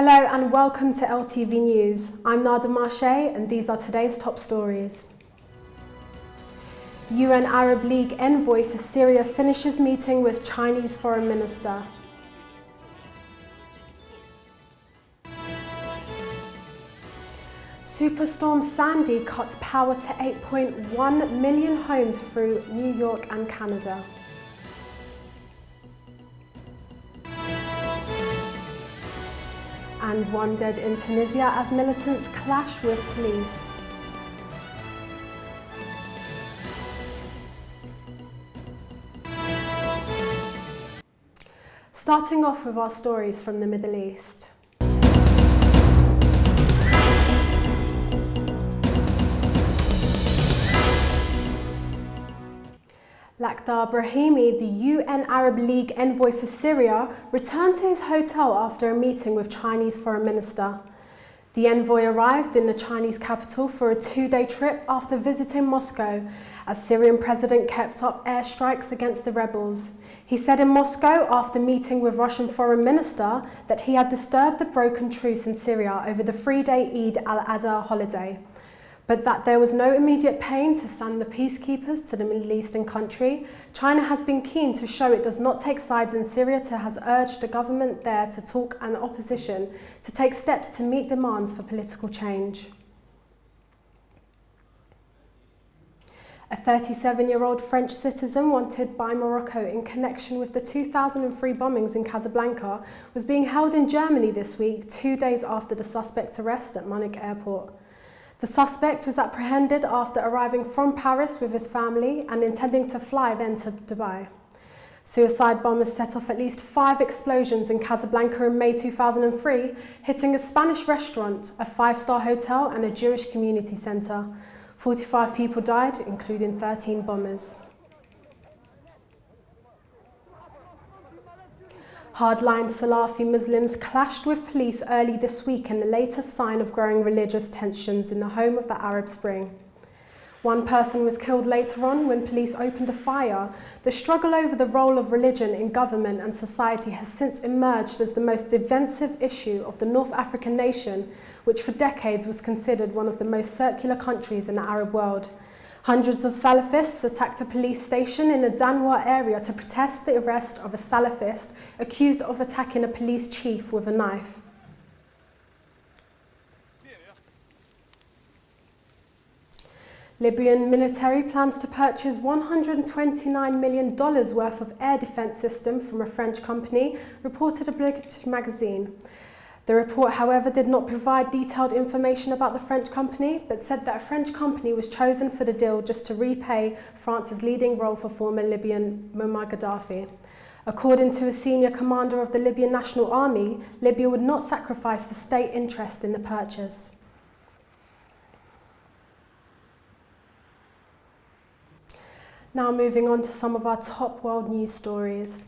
Hello and welcome to LTV News. I'm Nada Marche and these are today's top stories. UN Arab League envoy for Syria finishes meeting with Chinese Foreign Minister. Superstorm Sandy cuts power to 8.1 million homes through New York and Canada. And one dead in Tunisia as militants clash with police. Starting off with our stories from the Middle East. Lakhdar Brahimi, the UN Arab League envoy for Syria, returned to his hotel after a meeting with Chinese Foreign Minister. The envoy arrived in the Chinese capital for a two-day trip after visiting Moscow, as Syrian president kept up airstrikes against the rebels. He said in Moscow, after meeting with Russian Foreign Minister, that he had disturbed the broken truce in Syria over the three-day Eid al-Adha holiday, but that there was no immediate pain to send the peacekeepers to the Middle Eastern country. China has been keen to show it does not take sides in Syria, has urged the government there to talk and the opposition to take steps to meet demands for political change. A 37-year-old French citizen wanted by Morocco in connection with the 2003 bombings in Casablanca was being held in Germany this week, 2 days after the suspect's arrest at Munich airport. The suspect was apprehended after arriving from Paris with his family and intending to fly then to Dubai. Suicide bombers set off at least 5 explosions in Casablanca in May 2003, hitting a Spanish restaurant, a 5-star hotel and a Jewish community centre. 45 people died, including 13 bombers. Hardline Salafi Muslims clashed with police early this week in the latest sign of growing religious tensions in the home of the Arab Spring. One person was killed later on when police opened a fire. The struggle over the role of religion in government and society has since emerged as the most divisive issue of the North African nation, which for decades was considered one of the most secular countries in the Arab world. Hundreds of Salafists attacked a police station in the Danwa area to protest the arrest of a Salafist accused of attacking a police chief with a knife. Libyan military plans to purchase $129 million worth of air defense system from a French company, reported a British magazine. The report, however, did not provide detailed information about the French company, but said that a French company was chosen for the deal just to repay France's leading role for former Libyan Muammar Gaddafi. According to a senior commander of the Libyan National Army, Libya would not sacrifice the state interest in the purchase. Now moving on to some of our top world news stories.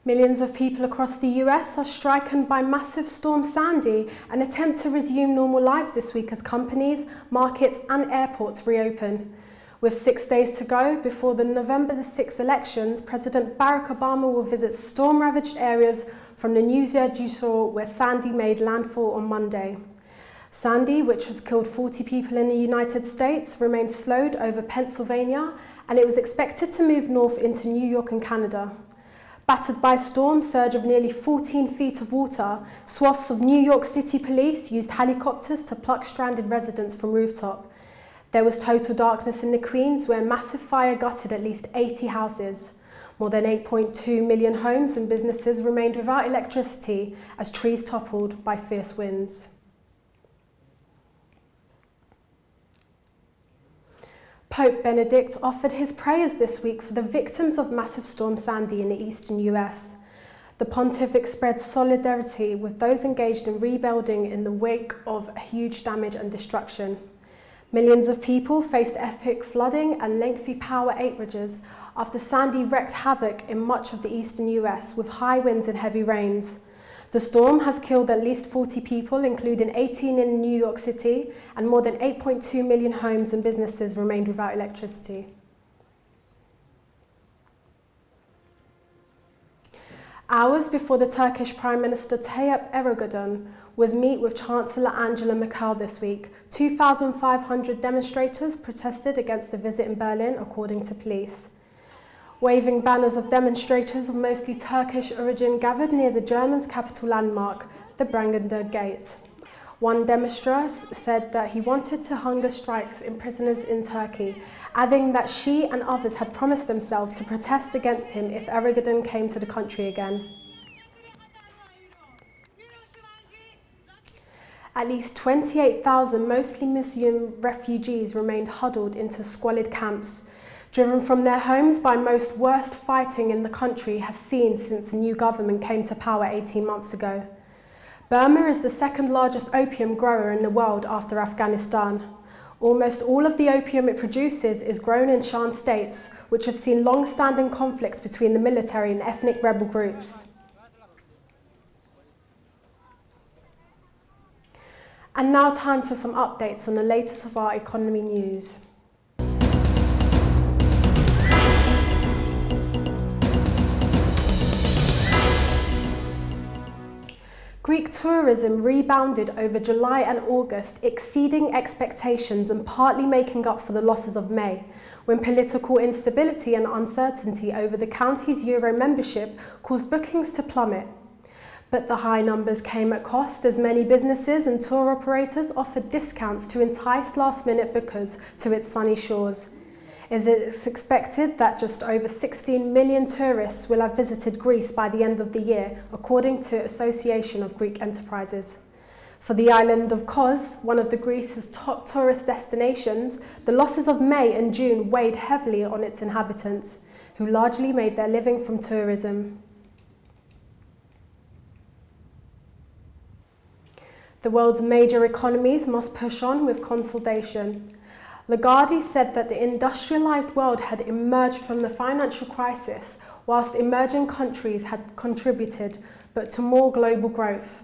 Millions of people across the US are stricken by massive Storm Sandy and attempt to resume normal lives this week as companies, markets and airports reopen. With 6 days to go before the November the 6th elections, President Barack Obama will visit storm-ravaged areas from the New Jersey shore where Sandy made landfall on Monday. Sandy, which has killed 40 people in the United States, remains slowed over Pennsylvania, and it was expected to move north into New York and Canada. Battered by a storm surge of nearly 14 feet of water, swaths of New York City police used helicopters to pluck stranded residents from rooftop. There was total darkness in the Queens, where massive fire gutted at least 80 houses. More than 8.2 million homes and businesses remained without electricity as trees toppled by fierce winds. Pope Benedict offered his prayers this week for the victims of massive Storm Sandy in the eastern US. The pontiff expressed solidarity with those engaged in rebuilding in the wake of huge damage and destruction. Millions of people faced epic flooding and lengthy power outages after Sandy wreaked havoc in much of the eastern US with high winds and heavy rains. The storm has killed at least 40 people, including 18 in New York City, and more than 8.2 million homes and businesses remained without electricity. Hours before the Turkish Prime Minister Tayyip Erdogan was meet with Chancellor Angela Merkel this week, 2,500 demonstrators protested against the visit in Berlin, according to police. Waving banners of demonstrators of mostly Turkish origin gathered near the Germans' capital landmark, the Brandenburg Gate. One demonstrator said that he wanted to hunger strikes in prisoners in Turkey, adding that she and others had promised themselves to protest against him if Erdogan came to the country again. At least 28,000 mostly Muslim refugees remained huddled into squalid camps, driven from their homes by most worst fighting in the country has seen since the new government came to power 18 months ago. Burma is the second largest opium grower in the world after Afghanistan. Almost all of the opium it produces is grown in Shan states, which have seen long-standing conflicts between the military and ethnic rebel groups. And now time for some updates on the latest of our economy news. Greek tourism rebounded over July and August, exceeding expectations and partly making up for the losses of May, when political instability and uncertainty over the county's Euro membership caused bookings to plummet. But the high numbers came at cost, as many businesses and tour operators offered discounts to entice last-minute bookers to its sunny shores. It is expected that just over 16 million tourists will have visited Greece by the end of the year, according to Association of Greek Enterprises. For the island of Kos, one of Greece's top tourist destinations, the losses of May and June weighed heavily on its inhabitants, who largely made their living from tourism. The world's major economies must push on with consolidation. Lagarde said that the industrialised world had emerged from the financial crisis, whilst emerging countries had contributed but to more global growth.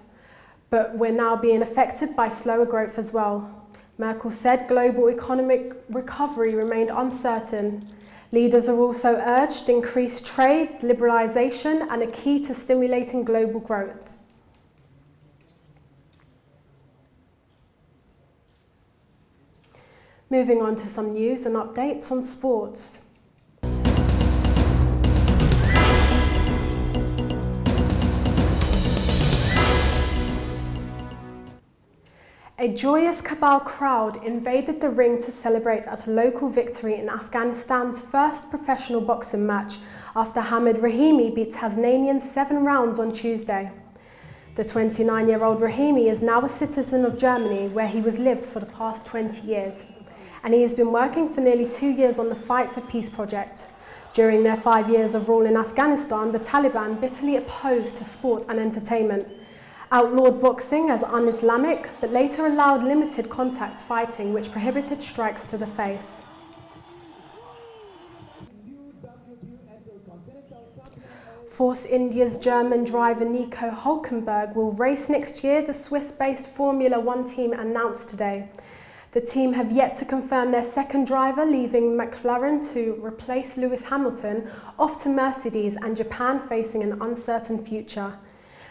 But we're now being affected by slower growth as well. Merkel said global economic recovery remained uncertain. Leaders are also urged increased trade, liberalisation, and a key to stimulating global growth. Moving on to some news and updates on sports. A joyous Kabul crowd invaded the ring to celebrate at a local victory in Afghanistan's first professional boxing match after Hamid Rahimi beat Tasmanian 7 rounds on Tuesday. The 29-year-old Rahimi is now a citizen of Germany, where he has lived for the past 20 years. And he has been working for nearly 2 years on the Fight for Peace project. During their 5 years of rule in Afghanistan, the Taliban bitterly opposed to sport and entertainment, outlawed boxing as un-Islamic, but later allowed limited contact fighting, which prohibited strikes to the face. Force India's German driver Nico Hülkenberg will race next year, the Swiss-based Formula One team announced today. The team have yet to confirm their second driver, leaving McLaren to replace Lewis Hamilton, off to Mercedes, and Japan facing an uncertain future.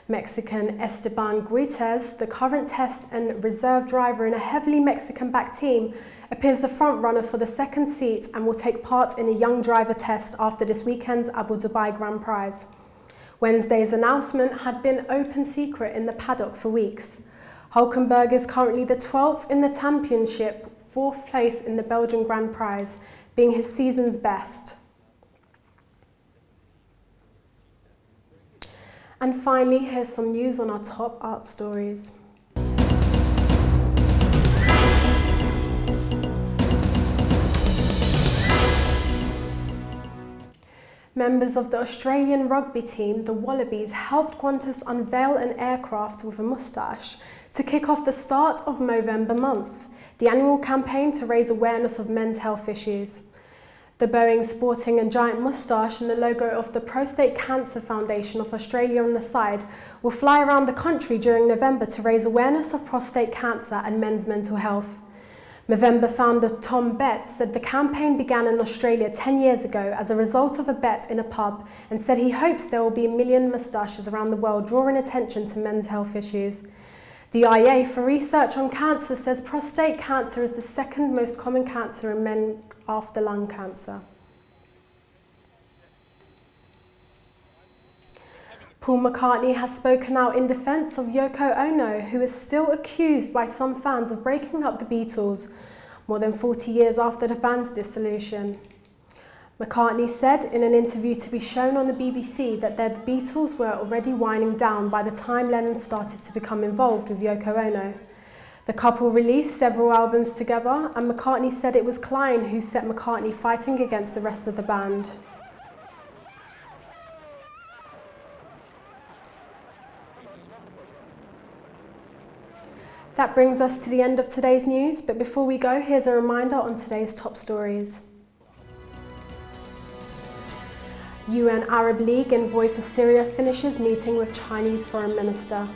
Mexican Esteban Guitez, the current test and reserve driver in a heavily Mexican-backed team, appears the front-runner for the second seat and will take part in a young driver test after this weekend's Abu Dhabi Grand Prix. Wednesday's announcement had been open secret in the paddock for weeks. Hülkenberg is currently the 12th in the championship, 4th place in the Belgian Grand Prix, being his season's best. And finally, here's some news on our top art stories. Members of the Australian rugby team, the Wallabies, helped Qantas unveil an aircraft with a moustache to kick off the start of Movember month, the annual campaign to raise awareness of men's health issues. The Boeing sporting a giant moustache and the logo of the Prostate Cancer Foundation of Australia on the side will fly around the country during November to raise awareness of prostate cancer and men's mental health. Movember founder Tom Betts said the campaign began in Australia 10 years ago as a result of a bet in a pub, and said he hopes there will be 1 million moustaches around the world drawing attention to men's health issues. The IA for Research on Cancer says prostate cancer is the second most common cancer in men after lung cancer. Paul McCartney has spoken out in defence of Yoko Ono, who is still accused by some fans of breaking up the Beatles more than 40 years after the band's dissolution. McCartney said in an interview to be shown on the BBC that the Beatles were already winding down by the time Lennon started to become involved with Yoko Ono. The couple released several albums together, and McCartney said it was Klein who set McCartney fighting against the rest of the band. That brings us to the end of today's news, but before we go, here's a reminder on today's top stories. UN Arab League envoy for Syria finishes meeting with Chinese Foreign Minister.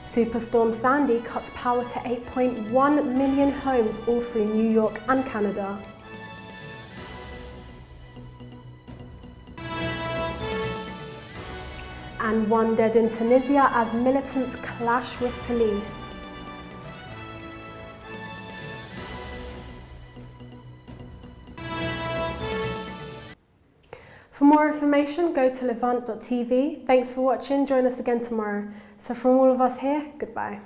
Superstorm Sandy cuts power to 8.1 million homes all through New York and Canada. And 1 dead in Tunisia as militants clash with police. For more information, go to levant.tv. Thanks for watching. Join us again tomorrow. So from all of us here, goodbye.